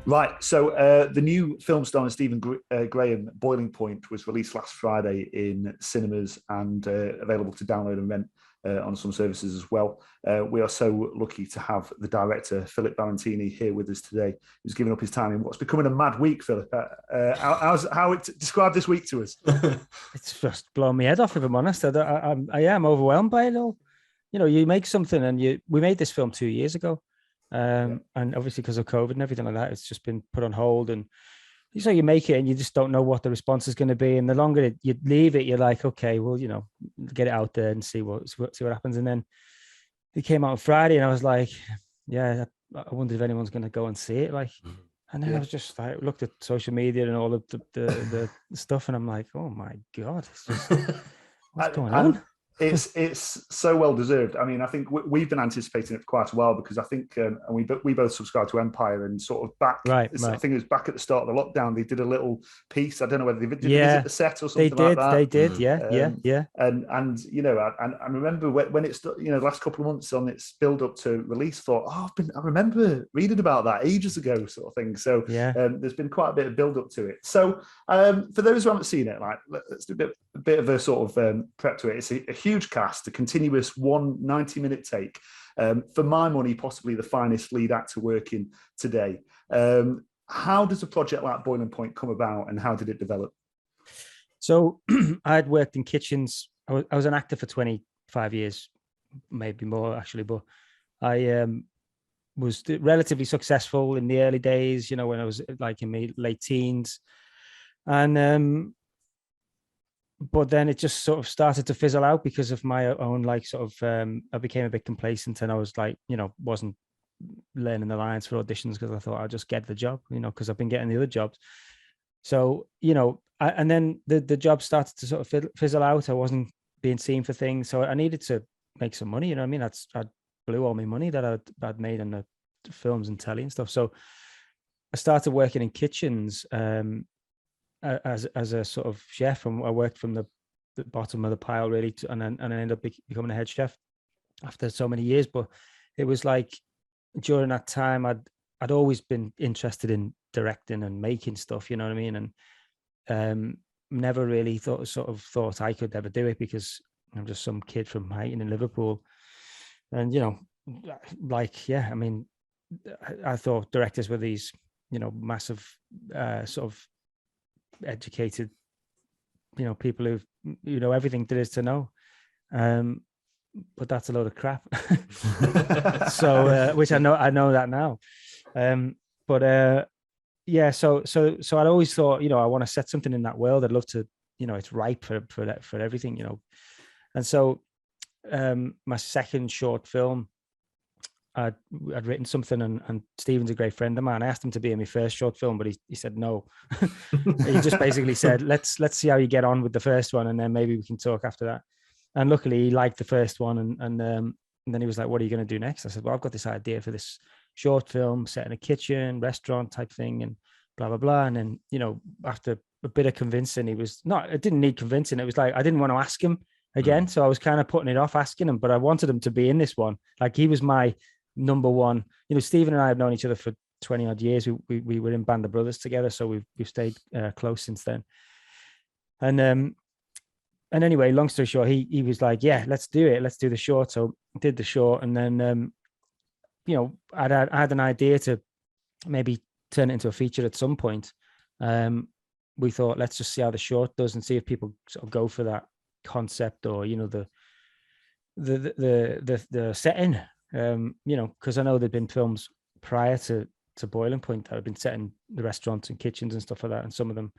Right. So the new film starring Stephen Graham, Boiling Point, was released last Friday in cinemas and available to download and rent on some services as well. We are so lucky to have the director, Philip Barantini, here with us today, who's given up his time in what's becoming a mad week, Philip. Describe this week to us? It's just blown my head off, if I'm honest. I am overwhelmed by it all. You know, you make something and we made this film 2 years ago. And obviously because of COVID and everything like that, it's just been put on hold. And so you make it and you just don't know what the response is going to be. And the longer you leave it, you're like, okay, well, you know, get it out there and see what happens. And then it came out on Friday and I was like, yeah, I wonder if anyone's going to go and see it. Like, and then I was just like, looked at social media and all of the stuff. And I'm like, oh my God, it's just, what's going on? It's so well deserved. I mean, I think we've been anticipating it for quite a while because I think, and we both subscribe to Empire and sort of back. Right. I think it was back at the start of the lockdown. They did a little piece. I don't know whether they did visit the set or something like that. They did. Yeah. And you know, I remember when it's, you know, the last couple of months on its build up to release, thought, I remember reading about that ages ago, sort of thing. So there's been quite a bit of build up to it. So for those who haven't seen it, like, let's do a bit of a sort of prep to it. It's a huge cast, a continuous 90-minute take. For my money, possibly the finest lead actor working today. How does a project like Boiling Point come about, and how did it develop? So I had worked in kitchens. I was an actor for 25 years, maybe more actually, but I was relatively successful in the early days, you know, when I was like in my late teens. And but then it just sort of started to fizzle out because of my own, like, sort of, I became a bit complacent and I was like, you know, wasn't learning the lines for auditions because I thought I'd just get the job, you know, because I've been getting the other jobs. So, you know, and then the job started to sort of fizzle out. I wasn't being seen for things. So I needed to make some money, you know what I mean? I blew all my money that I'd made on the films and telly and stuff. So I started working in kitchens, as a sort of chef, and I worked from the bottom of the pile really, and I ended up becoming a head chef after so many years. But it was like during that time, I'd always been interested in directing and making stuff, you know what I mean, and never really thought I could ever do it because I'm just some kid from Huyton in Liverpool, and you know, like, yeah, I mean, I thought directors were these, you know, massive sort of educated, you know, people who, you know, everything there is to know, but that's a load of crap. So which I know that now, but yeah, so I'd always thought, you know, I want to set something in that world. I'd love to, you know, it's ripe for everything, you know. And so my second short film, I'd written something, and Stephen's a great friend of mine. I asked him to be in my first short film, but he said no. He just basically said, let's see how you get on with the first one, and then maybe we can talk after that. And luckily he liked the first one, and then he was like, what are you going to do next? I said, well, I've got this idea for this short film set in a kitchen, restaurant type thing, and blah, blah, blah. And then, you know, after a bit of convincing, it didn't need convincing. It was like, I didn't want to ask him again. So I was kind of putting it off asking him, but I wanted him to be in this one. Like, he was my number one. You know, Stephen and I have known each other for 20 odd years. We were in Band of Brothers together, so we've stayed close since then. And anyway, long story short, he was like, yeah, let's do it, let's do the short. So I did the short, and then you know, I had an idea to maybe turn it into a feature at some point. We thought, let's just see how the short does and see if people sort of go for that concept, or, you know, the setting. You know, because I know there'd been films prior to Boiling Point that had been set in the restaurants and kitchens and stuff like that, and some of them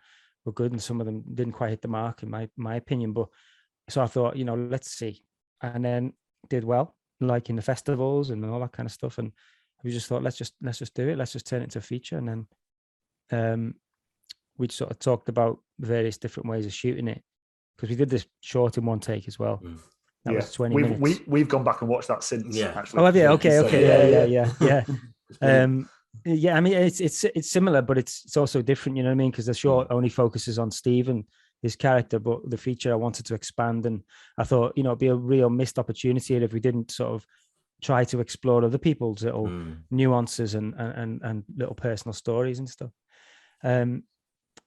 were good and some of them didn't quite hit the mark in my opinion. But so I thought, you know, let's see, and then did well, like in the festivals and all that kind of stuff, and we just thought, let's just do it, let's just turn it into a feature. And then we sort of talked about various different ways of shooting it, because we did this short in one take as well. That was 20 minutes. We've gone back and watched that since. Yeah. Actually. Oh, have you? Okay. So, Yeah. Yeah. I mean, it's similar, but it's also different. You know what I mean? Because the short only focuses on Stephen, his character, but the feature I wanted to expand, and I thought, you know, it'd be a real missed opportunity if we didn't sort of try to explore other people's little nuances and little personal stories and stuff.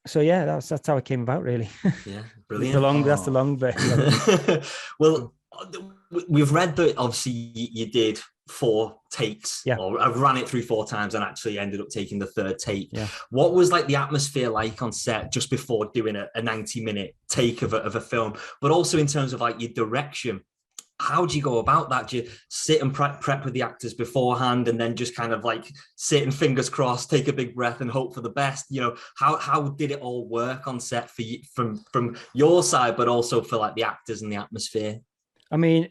So yeah, that's how it came about, really. Yeah, brilliant. That's the long version. Well, we've read that obviously you did 4 takes, or I ran it through 4 times and actually ended up taking the 3rd take. Yeah. What was like the atmosphere like on set just before doing a 90-minute take of a film, but also in terms of like your direction? How do you go about that? Do you sit and prep with the actors beforehand and then just kind of like sit and fingers crossed, take a big breath and hope for the best? You know, how did it all work on set for you from your side, but also for like the actors and the atmosphere? I mean,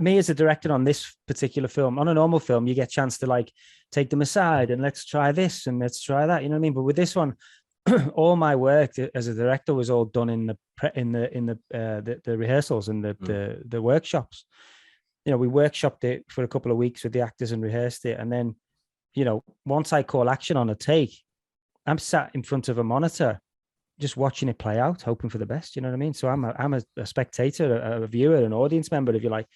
me as a director on this particular film, on a normal film, you get a chance to like take them aside and let's try this and let's try that. You know what I mean? But with this one, all my work as a director was all done in the rehearsals and the workshops. You know, we workshopped it for a couple of weeks with the actors and rehearsed it, and then, you know, once I call action on a take, I'm sat in front of a monitor, just watching it play out, hoping for the best. You know what I mean? So I'm a spectator, a viewer, an audience member, if you like.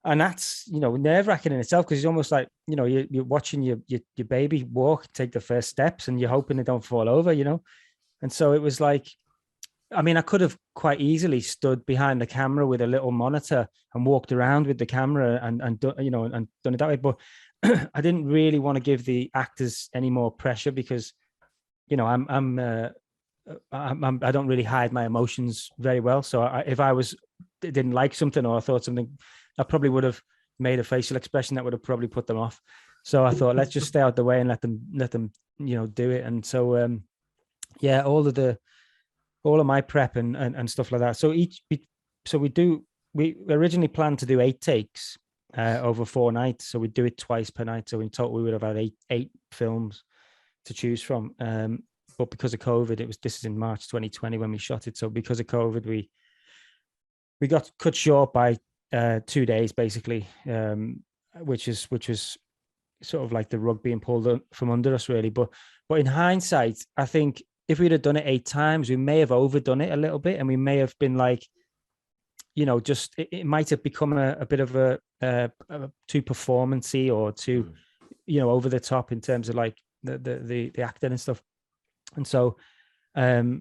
And that's, you know, nerve-wracking in itself, because it's almost like, you know, you're watching your baby walk, take the first steps, and you're hoping they don't fall over, you know. And so it was like, I mean, I could have quite easily stood behind the camera with a little monitor and walked around with the camera and you know, and done it that way. But I didn't really want to give the actors any more pressure, because, you know, I don't really hide my emotions very well. So if I didn't like something, or I thought something, I probably would have made a facial expression that would have probably put them off. So I thought, let's just stay out the way and let them, you know, do it. And so, yeah, all of my prep and stuff like that. So we originally planned to do 8 takes over 4 nights. So we'd do it twice per night. So in total, we would have had eight films to choose from. But because of COVID, this is in March 2020 when we shot it. So because of COVID, we got cut short by 2 days, basically, which was sort of like the rug being pulled from under us, really. But in hindsight, I think if we'd have done it 8 times, we may have overdone it a little bit, and we may have been like, you know, just it might have become a bit of a too performancy or too, you know, over the top in terms of like the acting and stuff. And so, we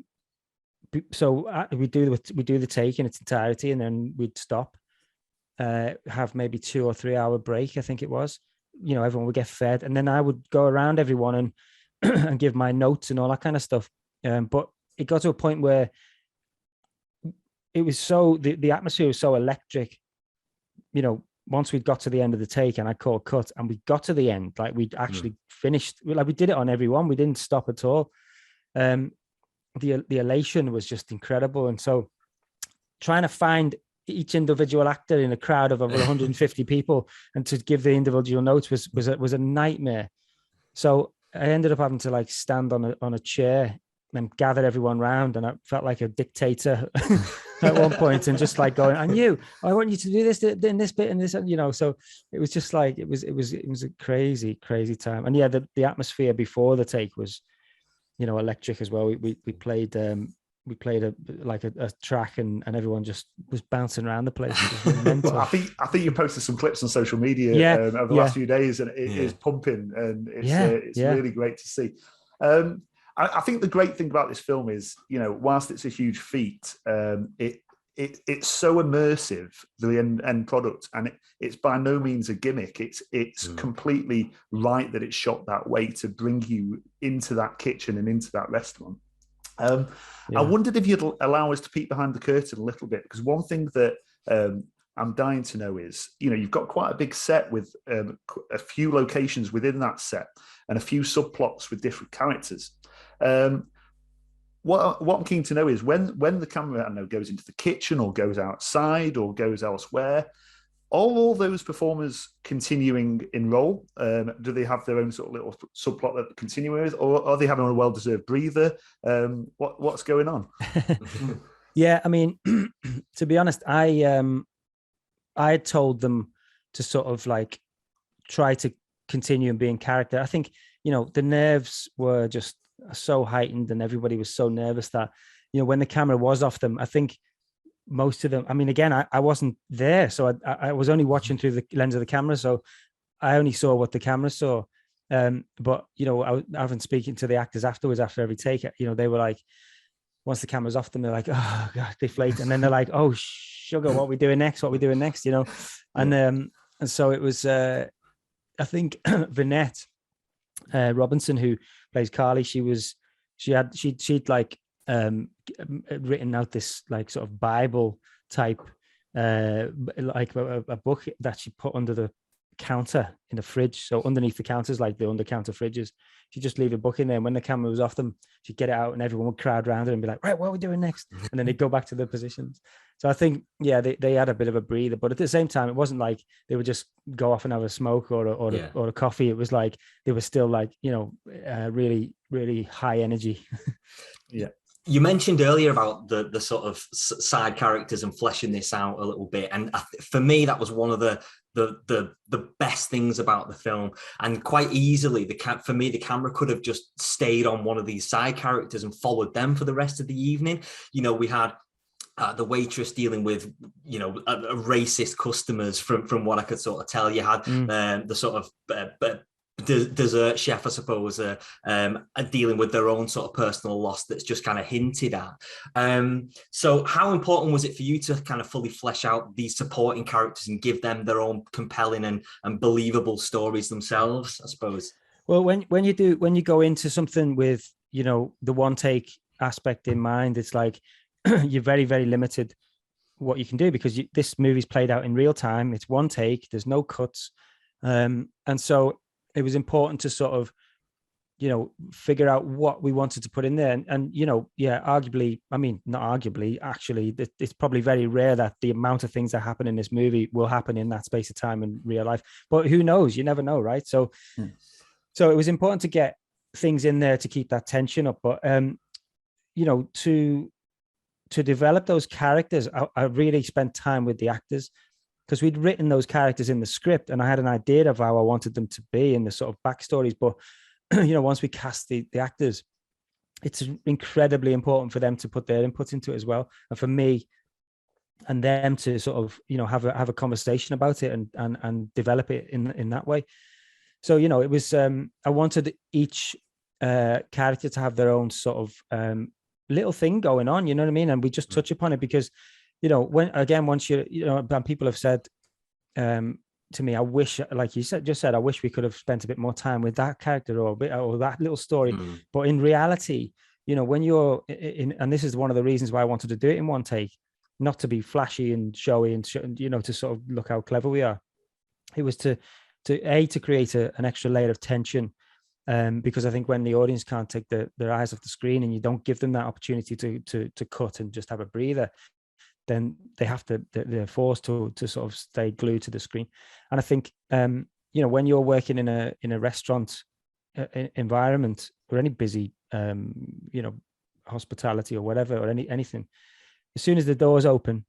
do the take in its entirety, and then we'd stop, have maybe 2 or 3 hour break, I think it was. You know, everyone would get fed, and then I would go around everyone and and give my notes and all that kind of stuff. But it got to a point where it was the atmosphere was so electric. You know, once we'd got to the end of the take and I called cut, and we got to the end, like we'd actually finished, like we did it on everyone. We didn't stop at all. The elation was just incredible. And so trying to find each individual actor in a crowd of over 150 people and to give the individual notes was a nightmare. So I ended up having to like stand on a chair and gather everyone round, and I felt like a dictator at one point, and just like going, I want you to do this in this bit and this, you know. So it was just like it was a crazy time. And yeah, the atmosphere before the take was, you know, electric as well. We played a track, and everyone just was bouncing around the place. It was mental. Well, I think you posted some clips on social media over the last few days, and it is pumping, and it's really great to see. I think the great thing about this film is, you know, whilst it's a huge feat, it's so immersive, the end product, and it's by no means a gimmick. It's completely right that it's shot that way to bring you into that kitchen and into that restaurant. I wondered if you'd allow us to peek behind the curtain a little bit, because one thing that I'm dying to know is, you know, you've got quite a big set with a few locations within that set and a few subplots with different characters. What I'm keen to know is when the camera, I don't know, goes into the kitchen or goes outside or goes elsewhere, are all those performers continuing in role? Do they have their own sort of little subplot that they're continuing with, or are they having a well-deserved breather? What's going on? Yeah, I mean, to be honest, I had told them to sort of like try to continue and be in character. I think, you know, the nerves were just so heightened and everybody was so nervous that, you know, when the camera was off them, I think most of them, I mean, again, I wasn't there, so I was only watching through the lens of the camera, so I only saw what the camera saw. But I've been speaking to the actors afterwards, after every take, they were like, once the camera's off them, they're like, oh god, deflate, and then they're like, oh sugar, what are we doing next? And so it was. I think Vinette Robinson, who plays Carly, she'd like written out this like sort of Bible type, like a book that she put under the counter in the fridge. So underneath the counters, like the under counter fridges, she'd just leave a book in there, and when the camera was off them, she'd get it out and everyone would crowd around her and be like, right, what are we doing next? And then they'd go back to their positions. So I think, yeah, they had a bit of a breather, but at the same time, it wasn't like they would just go off and have a smoke or a coffee. It was like they were still like, really, really high energy. Yeah. You mentioned earlier about the sort of side characters and fleshing this out a little bit, and for me, that was one of the best things about the film. And quite easily, for me, the camera could have just stayed on one of these side characters and followed them for the rest of the evening. We had the waitress dealing with, a racist customers from what I could sort of tell. You had the sort of dessert chef, I suppose, dealing with their own sort of personal loss that's just kind of hinted at. So how important was it for you to kind of fully flesh out these supporting characters and give them their own compelling and believable stories themselves, I suppose? Well, when you go into something with, the one take aspect in mind, it's like you're very, very limited what you can do, because this movie's played out in real time. It's one take, there's no cuts. And so it was important to sort of, figure out what we wanted to put in there. And arguably, I mean, not arguably, actually, it's probably very rare that the amount of things that happen in this movie will happen in that space of time in real life. But who knows? You never know, right? So, so it was important to get things in there to keep that tension up. But, to develop those characters, I really spent time with the actors, because we'd written those characters in the script and I had an idea of how I wanted them to be in the sort of backstories. But, once we cast the actors, it's incredibly important for them to put their input into it as well. And for me and them to sort of, have a conversation about it and develop it in that way. So, it was, I wanted each character to have their own sort of little thing going on, you know what I mean? And we just touch upon it because, once and people have said to me, I wish, like you just said, I wish we could have spent a bit more time with that character or that little story. But in reality, when you're in, and this is one of the reasons why I wanted to do it in one take, not to be flashy and showy and to sort of look how clever we are. It was to create an extra layer of tension. Because I think when the audience can't take their eyes off the screen and you don't give them that opportunity to cut and just have a breather, then they're forced to sort of stay glued to the screen. And I think, when you're working in a restaurant environment or any busy, hospitality or whatever, or anything, as soon as the doors open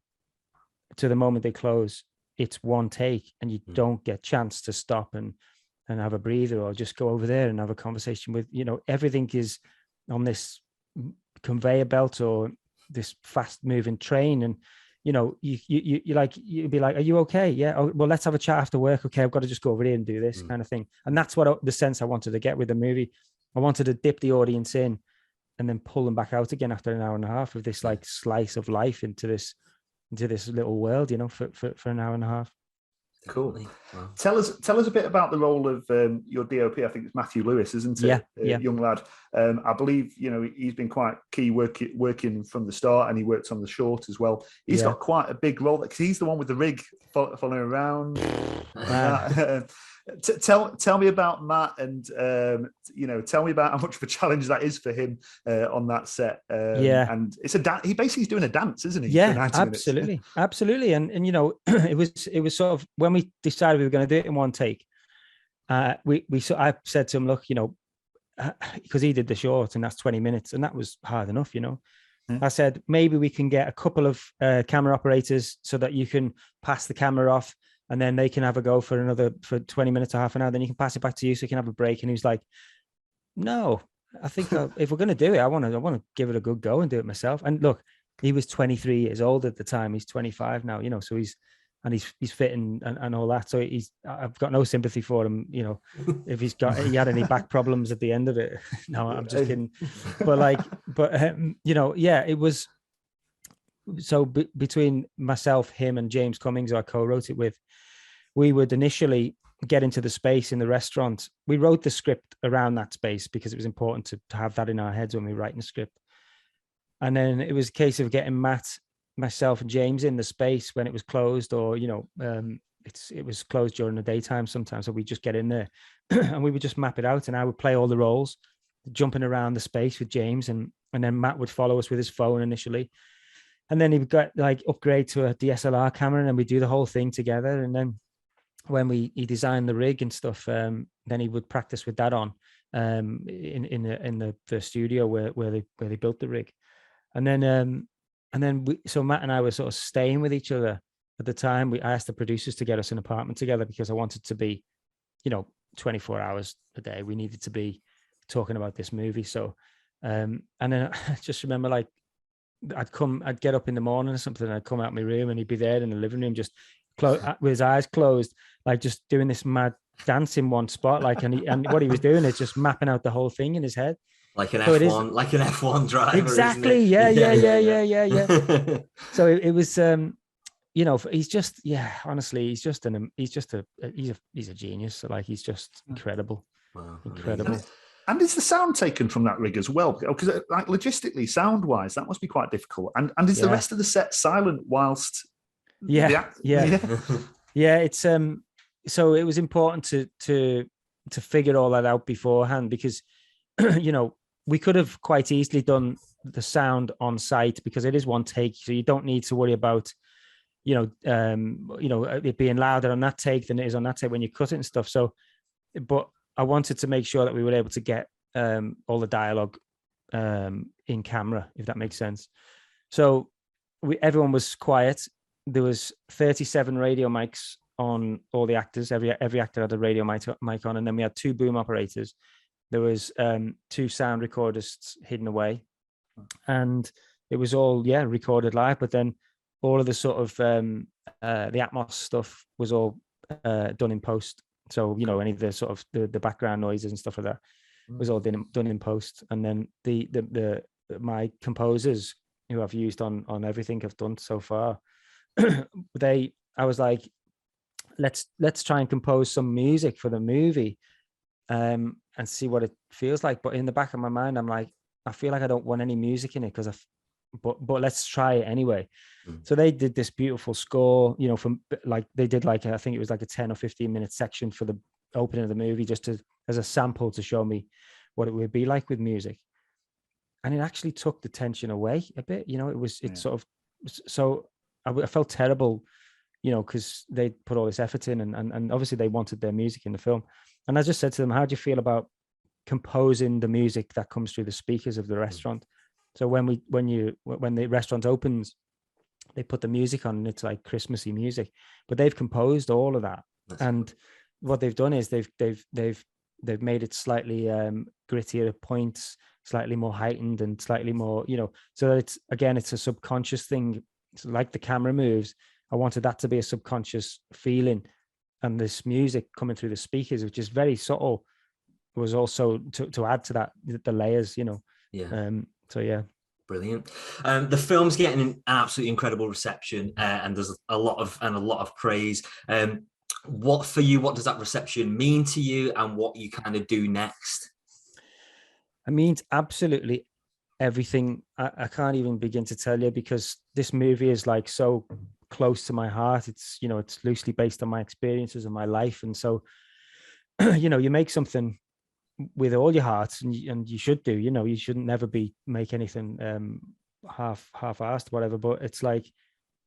to the moment they close, it's one take and you don't get chance to stop and have a breather or just go over there and have a conversation with, everything is on this conveyor belt or this fast moving train. And, you'd be like, are you okay? Yeah. Oh, well, let's have a chat after work. Okay. I've got to just go over here and do this kind of thing. And that's what the sense I wanted to get with the movie. I wanted to dip the audience in and then pull them back out again after an hour and a half of this like slice of life into this little world, for an hour and a half. Cool. Wow. Tell us a bit about the role of your DOP. I think it's Matthew Lewis, isn't it? Yeah. Young lad. I believe he's been quite key working from the start, and he worked on the short as well. He's got quite a big role because he's the one with the rig following around. Tell me about Matt, and tell me about how much of a challenge that is for him on that set. And it's he basically is doing a dance, isn't he? Yeah, absolutely, absolutely. And it was sort of when we decided we were going to do it in one take. I said to him, look, because he did the short and that's 20 minutes, and that was hard enough, I said, maybe we can get a couple of camera operators so that you can pass the camera off. And then they can have a go for 20 minutes or half an hour. Then you can pass it back to you so you can have a break. And he was like, no, I think if we're going to do it, I want to give it a good go and do it myself. And look, he was 23 years old at the time. He's 25 now, you know, so he's fit and all that. So I've got no sympathy for him, you know, if he had any back problems at the end of it. No, I'm just kidding. But you know, yeah, it was. So between myself, him, and James Cummings, who I co-wrote it with, we would initially get into the space in the restaurant. We wrote the script around that space because it was important to have that in our heads when we were writing the script. And then it was a case of getting Matt, myself, and James in the space when it was closed, or, you know, it was closed during the daytime sometimes. So we just get in there and we would just map it out. And I would play all the roles, jumping around the space with James. And then Matt would follow us with his phone initially. And then he would get upgrade to a DSLR camera, and then we do the whole thing together. And then when he designed the rig and stuff, then he would practice with that on in the studio where they built the rig. And then so Matt and I were sort of staying with each other at the time. I asked the producers to get us an apartment together because I wanted to be, you know, 24 hours a day. We needed to be talking about this movie. So, and then I just remember, like, I'd get up in the morning or something, and I'd come out my room, and he'd be there in the living room, just with his eyes closed, like just doing this mad dance in one spot, like, and what he was doing is just mapping out the whole thing in his head. Like an F1, like an F1 driver. Exactly. Yeah. So it was, you know, he's just, honestly, he's a genius. So, like, he's just incredible. Wow, incredible. And is the sound taken from that rig as well? Because, like, logistically, sound-wise, that must be quite difficult. And is the rest of the set silent whilst? Yeah. It's so it was important to figure all that out beforehand, because you know, we could have quite easily done the sound on site, because it is one take, so you don't need to worry about, you know, it being louder on that take than it is on that take when you cut it and stuff. So, but I wanted to make sure that we were able to get all the dialogue in camera, if that makes sense. So everyone was quiet. There was 37 radio mics on all the actors. Every actor had a radio mic on, and then we had 2 boom operators. There was 2 sound recordists hidden away, and it was all recorded live. But then all of the sort of the Atmos stuff was all done in post. So, you know, any of the sort of the background noises and stuff like that was all done in post. And then the my composers, who I've used on everything I've done so far, I was like, let's try and compose some music for the movie, and see what it feels like. But in the back of my mind, I'm like, I feel like I don't want any music in it, but let's try it anyway. So they did this beautiful score, you know, from like, they did like, I think it was like a 10 or 15 minute section for the opening of the movie, just as a sample to show me what it would be like with music. And it actually took the tension away a bit, you know. Sort of, so I felt terrible, you know, because they put all this effort in, and obviously they wanted their music in the film. And I just said to them, how do you feel about composing the music that comes through the speakers of the restaurant? So when the restaurant opens, they put the music on, and it's like Christmassy music, but they've composed all of that. And what they've done is they've made it slightly grittier at points, slightly more heightened, and slightly more, you know, so it's a subconscious thing. It's like the camera moves. I wanted that to be a subconscious feeling, and this music coming through the speakers, which is very subtle, was also to add to that, the layers, you know. So yeah. Brilliant. The film's getting an absolutely incredible reception, and there's a lot of praise. What does that reception mean to you, and what you kind of do next? It means absolutely everything. I can't even begin to tell you, because this movie is like so close to my heart. It's, you know, it's loosely based on my experiences and my life. And so, you know, you make something with all your heart, and you should do, you know, you shouldn't never make anything half-assed, whatever. But it's like,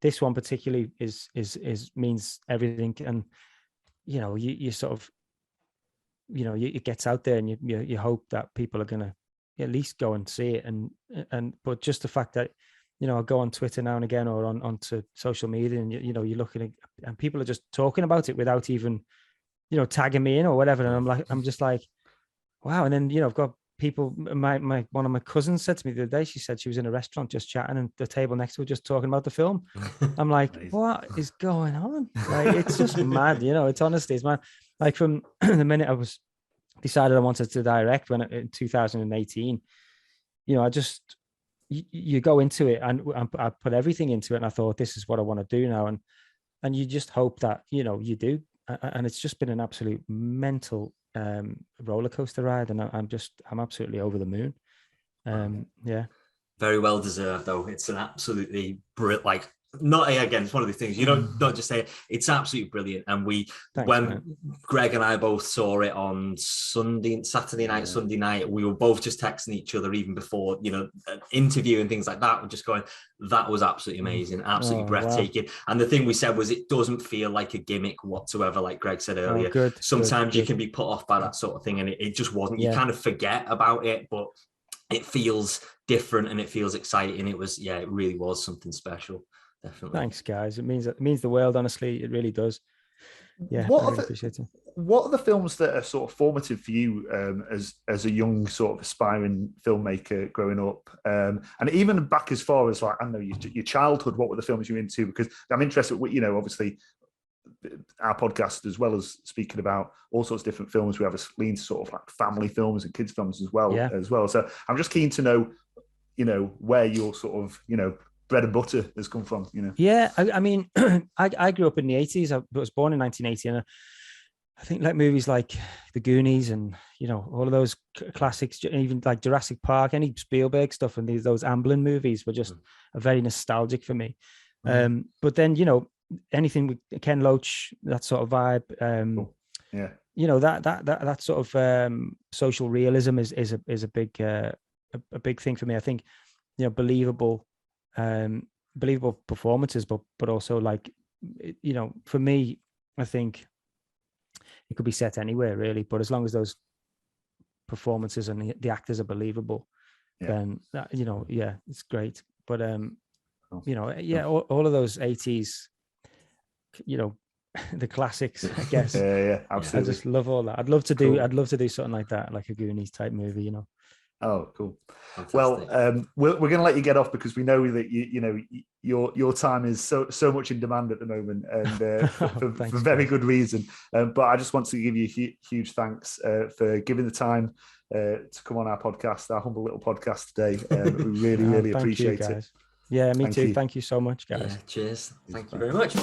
this one particularly is means everything. And, you know, you sort of, you know, it gets out there, and you hope that people are going to at least go and see it. And but just the fact that, you know, I go on Twitter now and again, or onto social media, and you know, you're looking at, and people are just talking about it without even, you know, tagging me in or whatever. And I'm just like, wow. And then, you know, I've got people, my one of my cousins said to me the other day, she said she was in a restaurant just chatting and the table next to her just talking about the film. I'm like, what is going on? Like, it's just mad, you know, it's mad. Like from the minute I was decided I wanted to direct in 2018, you know, you go into it and I put everything into it and I thought, this is what I want to do now. And you just hope that, you know, you do. And it's just been an absolute mental roller coaster ride, and I'm absolutely over the moon. Yeah, very well deserved though. It's an absolutely brilliant, like, not again, it's one of the things you don't just say it. It's absolutely brilliant. And when Greg and I both saw it on Saturday night, Sunday night, we were both just texting each other even before, you know, an interview and things like that. We're just going, that was absolutely amazing, absolutely breathtaking. Wow. And the thing we said was, it doesn't feel like a gimmick whatsoever, like Greg said earlier. Sometimes you can be put off by that sort of thing, and it just wasn't. You kind of forget about it, but it feels different and it feels exciting. It really was something special. Definitely. Thanks, guys. It means the world. Honestly, it really does. Yeah, I really appreciate it. What are the films that are sort of formative for you as a young sort of aspiring filmmaker growing up, and even back as far as, like, I don't know, your childhood? What were the films you were into? Because I'm interested. You know, obviously, our podcast, as well as speaking about all sorts of different films, we have a lean to sort of like family films and kids films as well. So I'm just keen to know, you know, where your sort of, you know, bread and butter has come from, you know. Yeah, I mean, I grew up in the 80s. I was born in 1980, and I think like movies like The Goonies and, you know, all of those classics, even like Jurassic Park, any Spielberg stuff, and those Amblin movies were just very nostalgic for me. But then, you know, anything with Ken Loach, that sort of vibe, you know, that sort of social realism is a big thing for me. I think, you know, believable performances, but also, like, you know, for me, I think it could be set anywhere really, but as long as those performances and the actors are believable, then you know, it's great. But you know, all of those 80s, you know, the classics, I guess. Absolutely. I just love all that. I'd love to do something like that, like a Goonies type movie, you know. Oh, cool. Fantastic. Well, we're going to let you get off because we know that you know your time is so much in demand at the moment, and for very good reason. But I just want to give you huge thanks for giving the time to come on our podcast, our humble little podcast today. We really appreciate it. Yeah, me too. Thank you so much, guys. Cheers. Thank you very much.